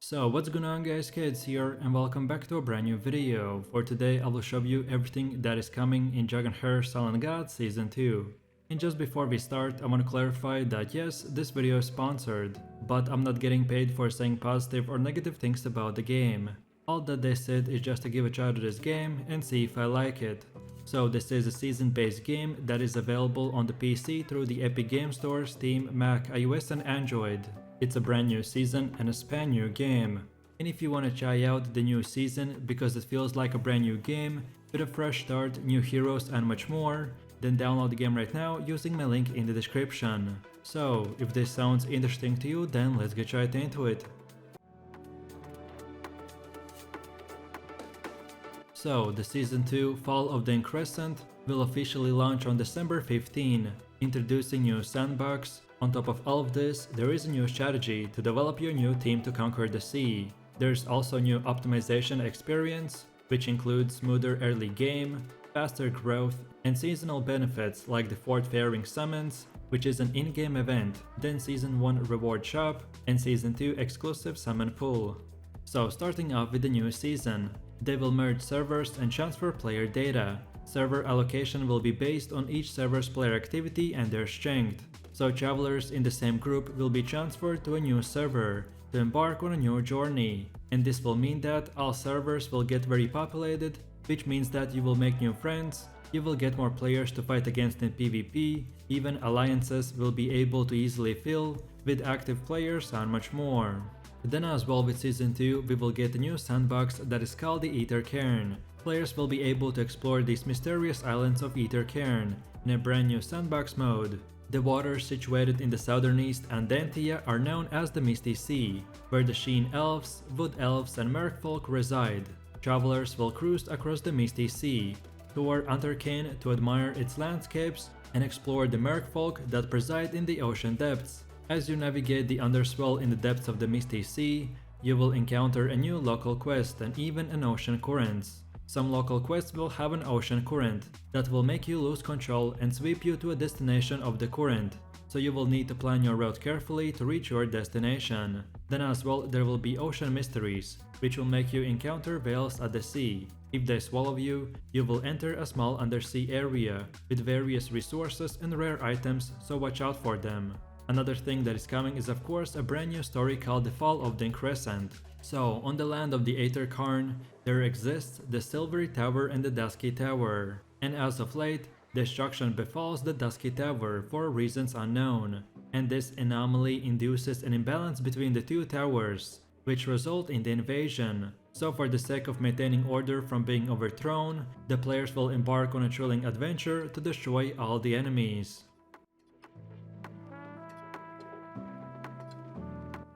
So what's going on guys, Kids here and welcome back to a brand new video. For today I will show you everything that is coming in Dragonheir Silent God Season 2. And just before we start, I want to clarify that yes, this video is sponsored, but I'm not getting paid for saying positive or negative things about the game. All that they said is just to give a try to this game and see if I like it. So this is a season-based game that is available on the PC through the Epic Game Store, Steam, Mac, iOS and Android. It's a brand new season and a span new game. And if you want to try out the new season because it feels like a brand new game, with a fresh start, new heroes and much more, then download the game right now using my link in the description. So, if this sounds interesting to you, then let's get right into it. So, the Season 2 Fall of the Increscent will officially launch on December 15, introducing new sandbox. On top of all of this, there is a new strategy to develop your new team to conquer the sea. There's also new optimization experience, which includes smoother early game, faster growth, and seasonal benefits like the 4th Pairing Summons, which is an in-game event, then Season 1 reward shop, and Season 2 exclusive summon pool. So starting off with the new season, they will merge servers and transfer player data. Server allocation will be based on each server's player activity and their strength. So travelers in the same group will be transferred to a new server to embark on a new journey. And this will mean that all servers will get very populated, which means that you will make new friends, you will get more players to fight against in PvP, even alliances will be able to easily fill with active players and much more. Then as well with Season 2 we will get a new sandbox that is called the Aethercairn. Players will be able to explore these mysterious islands of Aethercairn in a brand new sandbox mode. The waters situated in the southern east and Dantia are known as the Misty Sea, where the Sheen Elves, Wood Elves and Merfolk reside. Travelers will cruise across the Misty Sea, tour Aethercairn to admire its landscapes and explore the Merfolk that preside in the ocean depths. As you navigate the underswell in the depths of the Misty Sea, you will encounter a new local quest and even an ocean currents. Some local quests will have an ocean current that will make you lose control and sweep you to a destination of the current, so you will need to plan your route carefully to reach your destination. Then as well there will be ocean mysteries, which will make you encounter whales at the sea. If they swallow you, you will enter a small undersea area with various resources and rare items, so watch out for them. Another thing that is coming is of course a brand new story called the Fall of the Increscent. So, on the land of the Aethercairn, there exists the Silvery Tower and the Dusky Tower, and as of late, destruction befalls the Dusky Tower for reasons unknown, and this anomaly induces an imbalance between the two towers, which result in the invasion. So for the sake of maintaining order from being overthrown, the players will embark on a thrilling adventure to destroy all the enemies.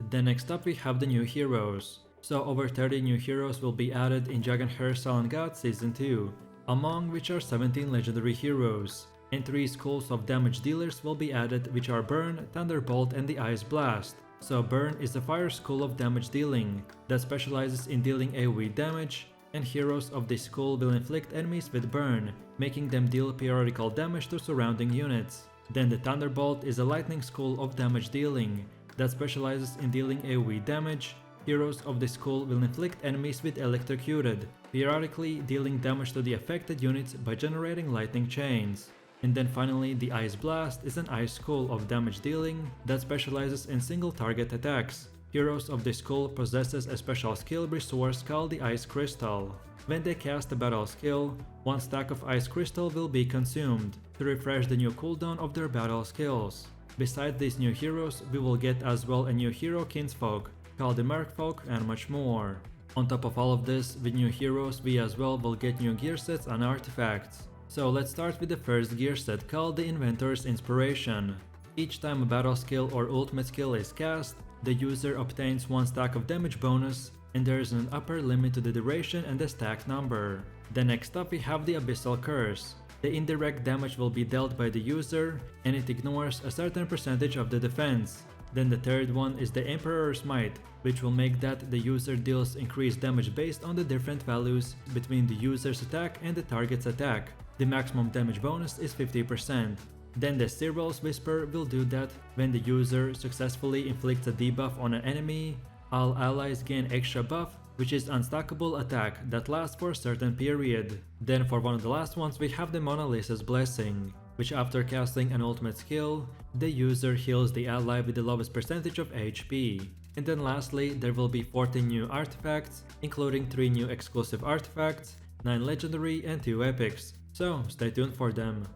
Then next up we have the new heroes. So over 30 new heroes will be added in Dragonheir Silent God Season 2, among which are 17 legendary heroes, and 3 schools of damage dealers will be added, which are Burn, Thunderbolt and the Ice Blast. So Burn is the fire school of damage dealing that specializes in dealing AoE damage, and heroes of this school will inflict enemies with Burn, making them deal periodical damage to surrounding units. Then the Thunderbolt is a lightning school of damage dealing that specializes in dealing AoE damage. Heroes of this school will inflict enemies with electrocuted, periodically dealing damage to the affected units by generating lightning chains. And then finally the Ice Blast is an ice school of damage dealing that specializes in single target attacks. Heroes of this school possesses a special skill resource called the Ice Crystal. When they cast a battle skill, 1 stack of Ice Crystal will be consumed to refresh the new cooldown of their battle skills. Besides these new heroes, we will get as well a new hero kinsfolk called the Merfolk and much more. On top of all of this, with new heroes we as well will get new gear sets and artifacts. So let's start with the first gear set called the Inventor's Inspiration. Each time a battle skill or ultimate skill is cast, the user obtains 1 stack of damage bonus, and there is an upper limit to the duration and the stack number. Then next up we have the Abyssal Curse. The indirect damage will be dealt by the user, and it ignores a certain percentage of the defense. Then the third one is the Emperor's Might, which will make that the user deals increased damage based on the different values between the user's attack and the target's attack. The maximum damage bonus is 50%. Then the Cyril's Whisper will do that when the user successfully inflicts a debuff on an enemy, All allies gain extra buff, which is unstackable attack that lasts for a certain period. Then for one of the last ones we have the Mona Lisa's Blessing, which after casting an ultimate skill, the user heals the ally with the lowest percentage of HP. And then lastly, there will be 14 new artifacts, including 3 new exclusive artifacts, 9 legendary and 2 epics, so stay tuned for them.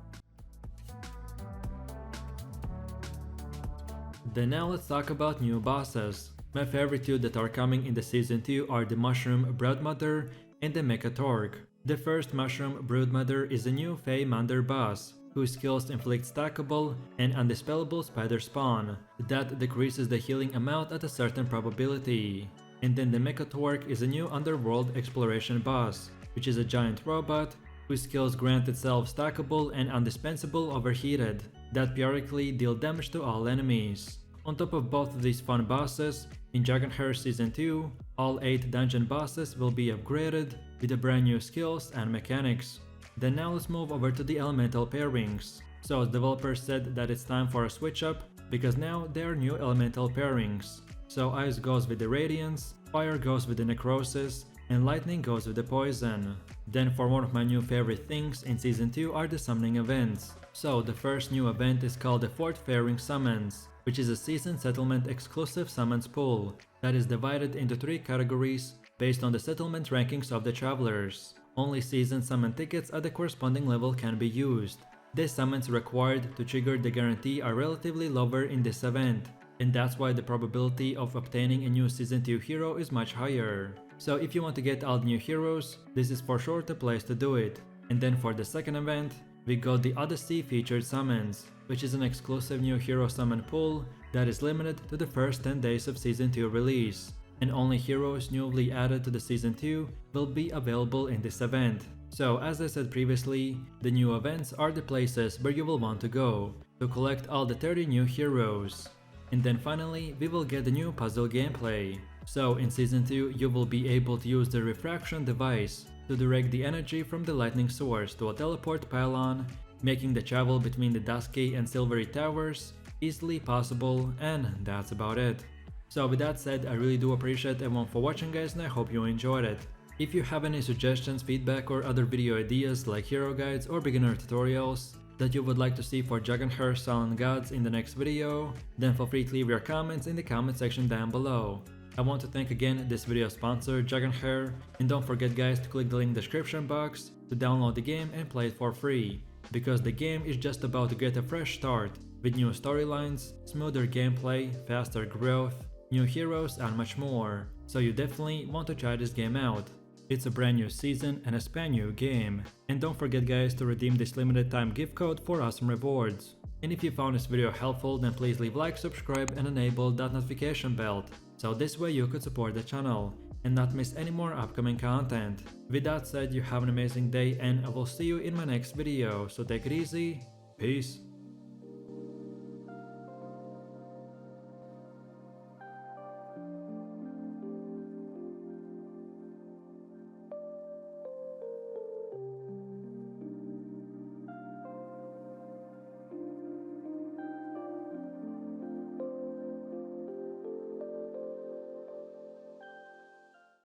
Then now let's talk about new bosses. My favorite two that are coming in the Season 2 are the Mushroom Broodmother and the Mecha Torque. The first Mushroom Broodmother is a new Fey Mander boss, whose skills inflict stackable and undispellable spider spawn that decreases the healing amount at a certain probability. And then the Mecha Torque is a new underworld exploration boss, which is a giant robot whose skills grant itself stackable and undispensable overheated that periodically deal damage to all enemies. On top of both of these fun bosses, in Dragonheir Season 2, all 8 dungeon bosses will be upgraded with the brand new skills and mechanics. Then now let's move over to the elemental pairings. So developers said that it's time for a switch up because now there are new elemental pairings. So ice goes with the radiance, fire goes with the necrosis, and lightning goes with the poison. Then for one of my new favorite things in Season 2 are the summoning events. So the first new event is called the Fort Faring Summons, which is a season settlement exclusive summons pool that is divided into 3 categories based on the settlement rankings of the travelers. Only season summon tickets at the corresponding level can be used. The summons required to trigger the guarantee are relatively lower in this event, and that's why the probability of obtaining a new Season 2 hero is much higher. So if you want to get all the new heroes, this is for sure the place to do it. And then for the second event, we got the Odyssey featured summons, which is an exclusive new hero summon pool that is limited to the first 10 days of Season 2 release, and only heroes newly added to the Season 2 will be available in this event. So as I said previously, the new events are the places where you will want to go to collect all the 30 new heroes. And then finally, we will get the new puzzle gameplay. So in Season 2 you will be able to use the refraction device to direct the energy from the lightning source to a teleport pylon, making the travel between the dusky and silvery towers easily possible, and that's about it. So with that said, I really do appreciate everyone for watching guys, and I hope you enjoyed it. If you have any suggestions, feedback or other video ideas like hero guides or beginner tutorials that you would like to see for Dragonheir Silent Gods in the next video, then feel free to leave your comments in the comment section down below. I want to thank again this video sponsor Dragonheir, and don't forget guys to click the link in the description box to download the game and play it for free, because the game is just about to get a fresh start with new storylines, smoother gameplay, faster growth, new heroes and much more, so you definitely want to try this game out. It's a brand new season and a span new game, and don't forget guys to redeem this limited time gift code for awesome rewards. And if you found this video helpful, then please leave like, subscribe and enable that notification bell, so this way you could support the channel and not miss any more upcoming content. With that said, you have an amazing day and I will see you in my next video, so take it easy, peace.